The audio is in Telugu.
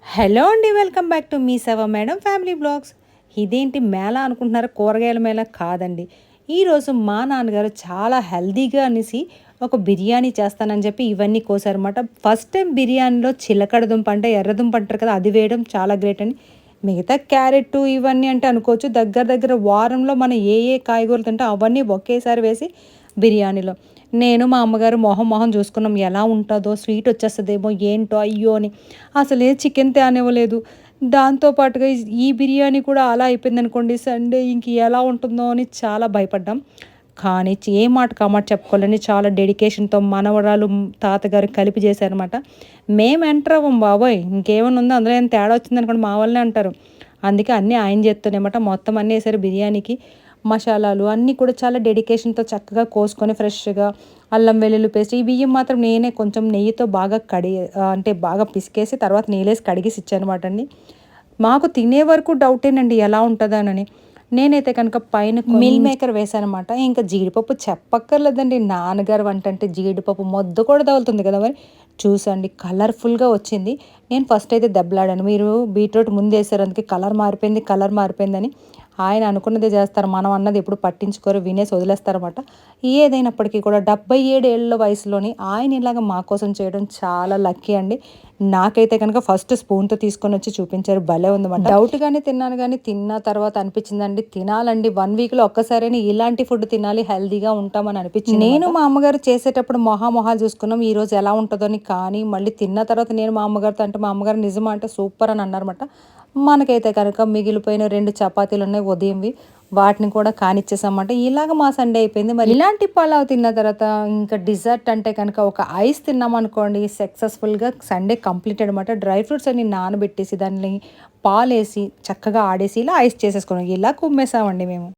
హలో అండి, వెల్కమ్ బ్యాక్ టు మీ సవ మేడం ఫ్యామిలీ బ్లాగ్స్. ఇదేంటి మేళ అనుకుంటున్నారా? కూరగాయల మేళ కాదండి. ఈరోజు మా నాన్నగారు చాలా హెల్తీగా అనేసి ఒక బిర్యానీ చేస్తానని చెప్పి ఇవన్నీ కోసారన్నమాట. ఫస్ట్ టైం బిర్యానీలో చిలకడ దుంప అంటే ఎర్రదుంప అంటారు కదా, అది వేయడం చాలా గ్రేట్ అండి. మిగతా క్యారెట్ ఇవన్నీ అంటే అనుకోవచ్చు, దగ్గర దగ్గర వారంలో మనం ఏ ఏ కాయగూరలు తింటే అవన్నీ ఒకేసారి వేసి బిర్యానీలో నేను మా అమ్మగారు మొహం మొహం చూసుకున్నాం, ఎలా ఉంటుందో, స్వీట్ వచ్చేస్తుందేమో ఏంటో అయ్యో అని. అసలే చికెన్ తేనివ్వలేదు. దాంతో పాటుగా ఈ బిర్యానీ కూడా అలా అయిపోయిందనుకోండి, సండే ఇంక ఎలా ఉంటుందో అని చాలా భయపడ్డాం. కానీ ఏ మాట కామాట చెప్పుకోవాలని చాలా డెడికేషన్‌తో మనవరాలు, తాతగారు కలిపి చేశారనమాట. మేము ఎంటర్ అవ్వం బాబోయ్! ఇంకేమైనా ఉందో, అందులో ఏమైనా తేడా వచ్చిందనుకోండి మా వాళ్ళే అంటారు. అందుకే అన్నీ ఆయన చేత్తోనమాట. మొత్తం అన్నీ ఏసారు బిర్యానీకి. మసాలాలు అన్నీ కూడా చాలా డెడికేషన్‌తో చక్కగా కోసుకొని ఫ్రెష్‌గా అల్లం వెల్లుల్లి పేస్ట్, ఈ బియ్యం మాత్రం నేనే కొంచెం నెయ్యితో బాగా అంటే బాగా పిసికేసి తర్వాత నీళ్ళేసి కడిగేసి ఇచ్చానమాట అండి. మాకు తినే వరకు డౌటేనండి ఎలా ఉంటదోనని. నేనైతే కనుక పైన మిల్ మేకర్ వేశానమాట. ఇంకా జీడిపప్పు చెప్పక్కర్లేదండి. నాన్నగారు వంట అంటే జీడిపప్పు మొద్దు కూడా తగులుతుంది కదా మరి. చూసండి కలర్‌ఫుల్‌గా వచ్చింది. నేను ఫస్ట్ అయితే దెబ్బలాడాను. మీరు బీట్రూట్ ముందేశారు అందుకే కలర్ మారిపోయిందని. ఆయన అనుకున్నదే చేస్తారు. మనం అన్నది ఎప్పుడు పట్టించుకోరు. వినేసి వదిలేస్తారన్నమాట. ఏదైనప్పటికీ కూడా 77 ఏళ్ల వయసులోని ఆయన ఇలాగ మా కోసం చేయడం చాలా లక్కీ అండి. నాకైతే కనుక ఫస్ట్ స్పూన్‌తో తీసుకొనొచ్చి చూపించారు. భలే ఉందన్నమాట. డౌట్‌గానే తిన్నాను గానీ, తిన్న తర్వాత అనిపించిందండి తినాలండి. 1 వీక్‌లో ఒక్కసారైనా ఇలాంటి ఫుడ్ తినాలి, హెల్తీగా ఉంటామని అనిపించింది. నేను మా అమ్మగారు చేసేటప్పుడు మొహాలు చూసుకున్నాం. ఈరోజు ఎలా ఉంటదో అని. కానీ మళ్ళీ తిన్న తర్వాత నేను మా అమ్మగారితో అంటే, మా అమ్మగారు నిజమా అంటే సూపర్ అని అన్నారన్నమాట. మనకైతే కనుక మిగిలిపోయిన 2 చపాతీలున్నాయి ఉదయంవి. వాటిని కూడా కానిచ్చేసామన్నమాట. ఇలాగ మా సండే అయిపోయింది. మరి ఇలాంటి పలావ్ తిన్న తర్వాత ఇంకా డిజర్ట్ అంటే కనుక ఒక ఐస్ తిన్నామనుకోండి, సక్సెస్‌ఫుల్‌గా సండే కంప్లీటెడ్ అనమాట. డ్రై ఫ్రూట్స్ అన్ని నానబెట్టేసి దాన్ని పాలేసి చక్కగా ఆడేసి ఇలా ఐస్ చేసేసుకోవడం. ఇలా కుమ్మేసామండి మేము.